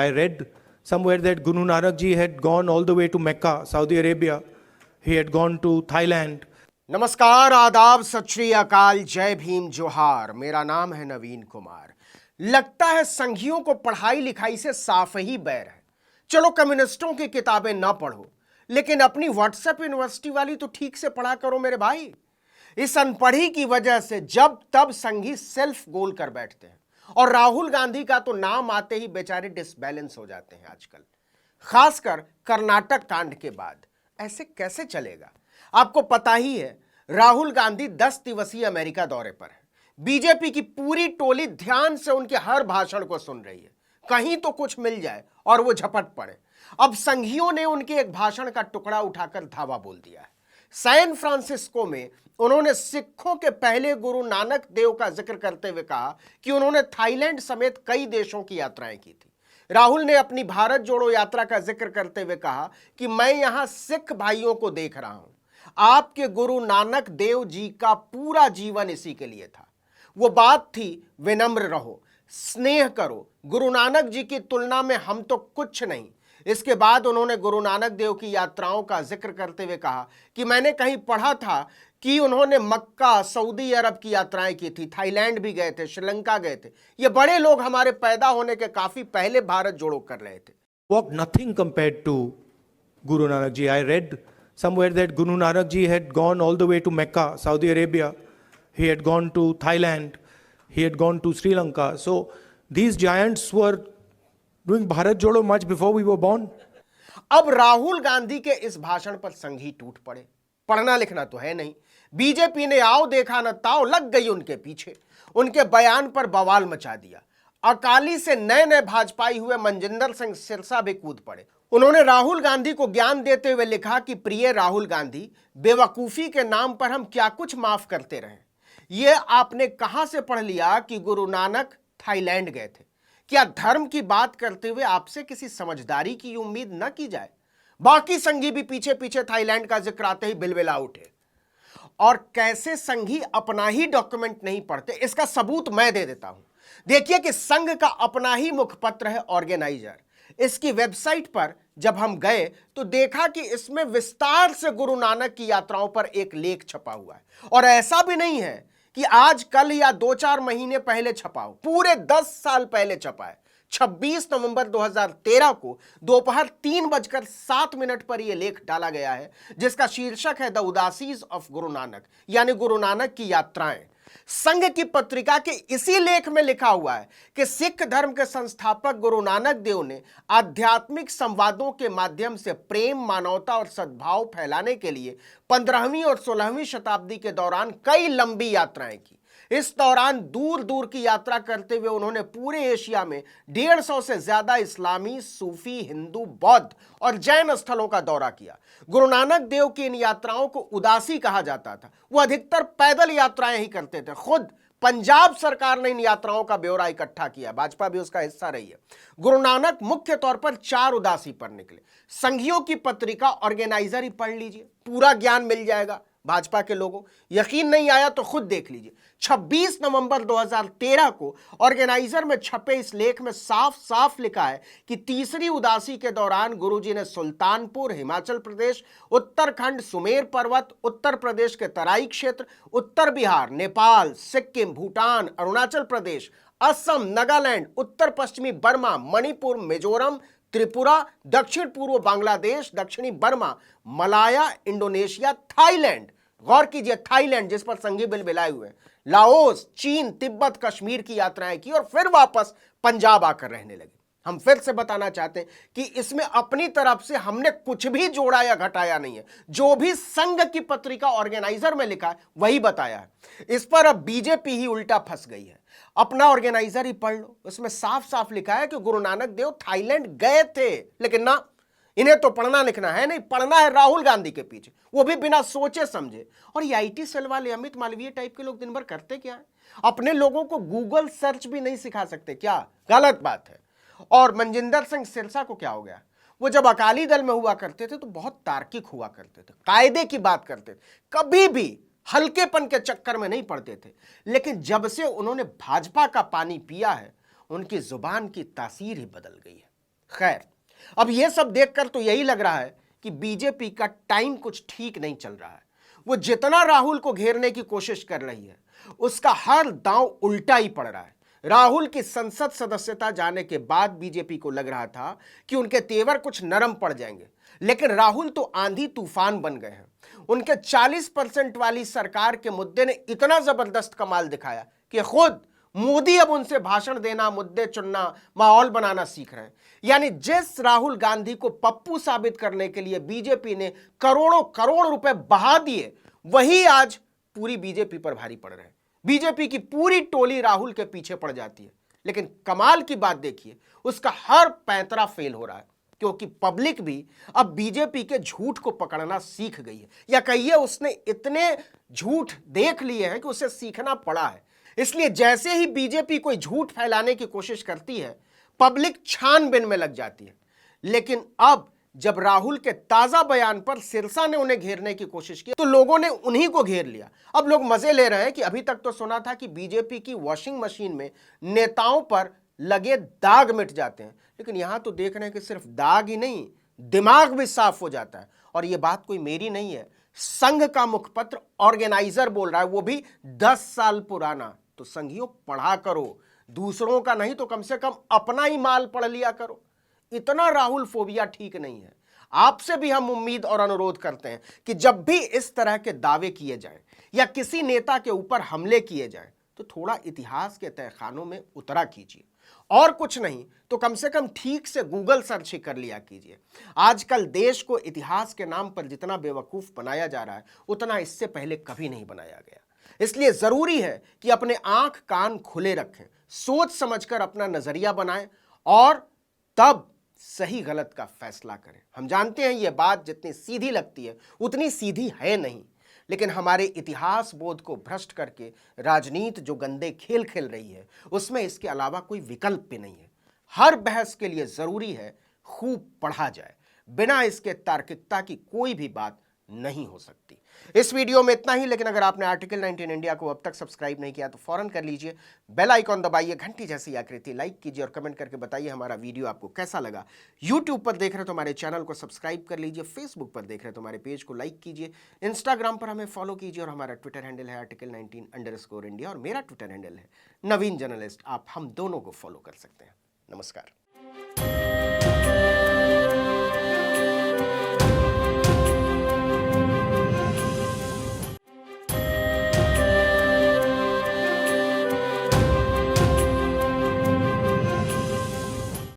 I read somewhere that Guru Nanak Ji had gone all the way to Mecca, Saudi Arabia. He had gone to Thailand. नमस्कार, आदाब, सत श्री अकाल, जय भीम, जोहार। मेरा नाम है नवीन कुमार। लगता है संघियों को पढ़ाई लिखाई से साफ ही बैर है। चलो कम्युनिस्टों की किताबें ना पढ़ो, लेकिन अपनी व्हाट्सएप यूनिवर्सिटी वाली तो ठीक से पढ़ा करो मेरे भाई। इस अनपढ़ी की वजह से जब तब संघी सेल्फ गोल कर बैठते हैं और राहुल गांधी का तो नाम आते ही बेचारे डिसबैलेंस हो जाते हैं आजकल, खासकर कर्नाटक कांड के बाद। ऐसे कैसे चलेगा? आपको पता ही है, राहुल गांधी 10 दिवसीय अमेरिका दौरे पर है। बीजेपी की पूरी टोली ध्यान से उनके हर भाषण को सुन रही है, कहीं तो कुछ मिल जाए और वो झपट पड़े। अब संघियों ने उनके एक भाषण का टुकड़ा उठाकर धावा बोल दिया है। सैन फ्रांसिस्को में उन्होंने सिखों के पहले गुरु नानक देव का जिक्र करते हुए कहा कि उन्होंने थाईलैंड समेत कई देशों की यात्राएं की थी। राहुल ने अपनी भारत जोड़ो यात्रा का जिक्र करते हुए कहा कि मैं यहां सिख भाइयों को देख रहा हूं। आपके गुरु नानक देव जी का पूरा जीवन इसी के लिए था। वो बात थी, विनम्र रहो, स्नेह करो, गुरु नानक जी की तुलना में हम तो कुछ नहीं। इसके बाद उन्होंने गुरु नानक देव की यात्राओं का जिक्र करते हुए कहा कि मैंने कहीं पढ़ा था कि उन्होंने मक्का, सऊदी अरब की यात्राएं की थी, थाईलैंड भी गए थे, श्रीलंका गए थे। ये बड़े लोग हमारे पैदा होने के काफी पहले भारत जोड़ो कर रहे थे। Walk nothing compared to Guru Nanak Ji. I read somewhere that Guru Nanak Ji had gone all the way to Mecca, Saudi Arabia. He had gone to Thailand. He had gone to Sri Lanka. So these giants were doing Bharat Jodo much before we were born. अब राहुल गांधी के इस भाषण पर संघी टूट पड़े। पढ़ना लिखना तो है नहीं। बीजेपी ने आओ देखा न ताओ लग गई उनके पीछे। उनके बयान पर बवाल मचा दिया। अकाली से नए नए भाजपाई हुए मनजिंदर सिंह सिरसा भी कूद पड़े। उन्होंने राहुल गांधी को ज्ञान देते हुए लिखा कि प्रिय राहुल गांधी, बेवकूफी के नाम पर हम क्या कुछ माफ करते रहे। ये आपने कहां से पढ़ लिया कि गुरु नानक थाईलैंड गए थे? क्या धर्म की बात करते हुए आपसे किसी समझदारी की उम्मीद न की जाए? बाकी संघी भी पीछे पीछे थाईलैंड का जिक्र आते ही बिलबिला उठे। और कैसे संघी अपना ही डॉक्यूमेंट नहीं पढ़ते, इसका सबूत मैं दे देता हूं। देखिए कि संघ का अपना ही मुखपत्र है ऑर्गेनाइजर। इसकी वेबसाइट पर जब हम गए तो देखा कि इसमें विस्तार से गुरु नानक की यात्राओं पर एक लेख छपा हुआ है। और ऐसा भी नहीं है कि आज कल या 2-4 महीने पहले छपा हो, पूरे 10 साल पहले छपा है। 26 नवंबर 2013 को दोपहर 3:07 पर यह लेख डाला गया है, जिसका शीर्षक है द उदासीज ऑफ गुरु नानक, यानी गुरु नानक की यात्राएं। संघ की पत्रिका के इसी लेख में लिखा हुआ है कि सिख धर्म के संस्थापक गुरु नानक देव ने आध्यात्मिक संवादों के माध्यम से प्रेम, मानवता और सद्भाव फैलाने के लिए 15वीं और 16वीं शताब्दी के दौरान कई लंबी यात्राएं की। इस दौरान दूर दूर की यात्रा करते हुए उन्होंने पूरे एशिया में 150 से ज्यादा इस्लामी, सूफी, हिंदू, बौद्ध और जैन स्थलों का दौरा किया। गुरु नानक देव की इन यात्राओं को उदासी कहा जाता था। वो अधिकतर पैदल यात्राएं ही करते थे। खुद पंजाब सरकार ने इन यात्राओं का ब्यौरा इकट्ठा किया, भाजपा भी उसका हिस्सा रही है। गुरु नानक मुख्य तौर पर 4 उदासी पर निकले। संघियों की पत्रिका ऑर्गेनाइजर ही पढ़ लीजिए, पूरा ज्ञान मिल जाएगा भाजपा के लोगों। यकीन नहीं आया तो खुद देख लीजिए। 26 नवंबर 2013 को ऑर्गेनाइजर में छपे इस लेख में साफ साफ लिखा है कि तीसरी उदासी के दौरान गुरुजी ने सुल्तानपुर, हिमाचल प्रदेश, उत्तराखंड, सुमेर पर्वत, उत्तर प्रदेश के तराई क्षेत्र, उत्तर बिहार, नेपाल, सिक्किम, भूटान, अरुणाचल प्रदेश, असम, नागालैंड, उत्तर पश्चिमी बर्मा, मणिपुर, मिजोरम, त्रिपुरा, दक्षिण पूर्व बांग्लादेश, दक्षिणी बर्मा, मलाया, इंडोनेशिया, थाईलैंड, गौर कीजिए थाईलैंड जिस पर संघी बिल बिलाए हुए, लाओस, चीन, तिब्बत, कश्मीर की यात्राएं की और फिर वापस पंजाब आकर रहने लगे। हम फिर से बताना चाहते हैं कि इसमें अपनी तरफ से हमने कुछ भी जोड़ा या घटाया नहीं है। जो भी संघ की पत्रिका ऑर्गेनाइजर में लिखा है वही बताया है। इस पर अब बीजेपी ही उल्टा फंस गई है। अपना ऑर्गेनाइजर ही पढ़ लो, उसमें साफ साफ लिखा है कि गुरु नानक देव थाईलैंड गए थे। लेकिन ना, इन्हें तो पढ़ना लिखना है नहीं, पढ़ना है राहुल गांधी के पीछे, वो भी बिना सोचे समझे। और ये IT सेल वाले अमित मालवीय टाइप के लोग दिन भर करते क्या है? अपने लोगों को गूगल सर्च भी नहीं सिखा सकते क्या? गलत बात है। और मनजिंदर सिंह सिरसा को क्या हो गया? वो जब अकाली दल में हुआ करते थे तो बहुत तार्किक हुआ करते थे, कायदे की बात करते थे, कभी भी हल्केपन के चक्कर में नहीं पड़ते थे। लेकिन जब से उन्होंने भाजपा का पानी पिया है, उनकी जुबान की तासीर ही बदल गई है। खैर, अब यह सब देखकर तो यही लग रहा है कि बीजेपी का टाइम कुछ ठीक नहीं चल रहा है। वो जितना राहुल को घेरने की कोशिश कर रही है, उसका हर दांव उल्टा ही पड़ रहा है। राहुल की संसद सदस्यता जाने के बाद बीजेपी को लग रहा था कि उनके तेवर कुछ नरम पड़ जाएंगे, लेकिन राहुल तो आंधी तूफान बन गए हैं। उनके 40% वाली सरकार के मुद्दे ने इतना जबरदस्त कमाल दिखाया कि खुद मोदी अब उनसे भाषण देना, मुद्दे चुनना, माहौल बनाना सीख रहे हैं। यानी जिस राहुल गांधी को पप्पू साबित करने के लिए बीजेपी ने करोड़ों करोड़ रुपए बहा दिए, वही आज पूरी बीजेपी पर भारी पड़ रहे हैं। बीजेपी की पूरी टोली राहुल के पीछे पड़ जाती है। लेकिन कमाल की बात देखिए, उसका हर पैंतरा फेल हो रहा है, क्योंकि पब्लिक भी अब बीजेपी के झूठ को पकड़ना सीख गई है, या कहिए उसने इतने झूठ देख लिए हैं कि उसे सीखना पड़ा है। इसलिए जैसे ही बीजेपी कोई झूठ फैलाने की कोशिश करती है, पब्लिक छानबीन में लग जाती है। लेकिन अब जब राहुल के ताजा बयान पर सिरसा ने उन्हें घेरने की कोशिश की, तो लोगों ने उन्हीं को घेर लिया। अब लोग मजे ले रहे हैं कि अभी तक तो सुना था कि बीजेपी की वॉशिंग मशीन में नेताओं पर लगे दाग मिट जाते हैं, लेकिन यहां तो देख रहे हैं कि सिर्फ दाग ही नहीं, दिमाग भी साफ हो जाता है। और यह बात कोई मेरी नहीं है, संघ का मुखपत्र ऑर्गेनाइजर बोल रहा है, वो भी 10 साल पुराना। तो संघियों, पढ़ा करो, दूसरों का नहीं तो कम से कम अपना ही माल पढ़ लिया करो। इतना राहुल फोबिया ठीक नहीं है। आपसे भी हम उम्मीद और अनुरोध करते हैं कि जब भी इस तरह के दावे किए जाएं या किसी नेता के ऊपर हमले किए जाएं, तो थोड़ा इतिहास के तहखानों में उतरा कीजिए, और कुछ नहीं तो कम से कम ठीक से गूगल सर्च ही कर लिया कीजिए। आजकल देश को इतिहास के नाम पर जितना बेवकूफ बनाया जा रहा है, उतना इससे पहले कभी नहीं बनाया गया। इसलिए जरूरी है कि अपने आंख कान खुले रखें, सोच समझकर अपना नजरिया बनाएं और तब सही गलत का फैसला करें। हम जानते हैं यह बात जितनी सीधी लगती है उतनी सीधी है नहीं, लेकिन हमारे इतिहास बोध को भ्रष्ट करके राजनीति जो गंदे खेल खेल रही है, उसमें इसके अलावा कोई विकल्प भी नहीं है। हर बहस के लिए जरूरी है खूब पढ़ा जाए, बिना इसके तार्किकता की कोई भी बात नहीं हो सकती। इस वीडियो में इतना ही, लेकिन अगर आपने आर्टिकल 19 इंडिया को अब तक सब्सक्राइब नहीं किया तो फौरन कर लीजिए, बेल आइकॉन दबाइए, घंटी जैसी आकृति लाइक कीजिए और कमेंट करके बताइए हमारा वीडियो आपको कैसा लगा। यूट्यूब पर देख रहे तो हमारे चैनल को सब्सक्राइब कर लीजिए, फेसबुक पर देख रहे तो हमारे पेज को लाइक कीजिए, इंस्टाग्राम पर हमें फॉलो कीजिए और हमारा ट्विटर हैंडल है article19_India और मेरा ट्विटर हैंडल है नवीन जर्नलिस्ट। आप हम दोनों को फॉलो कर सकते हैं। नमस्कार।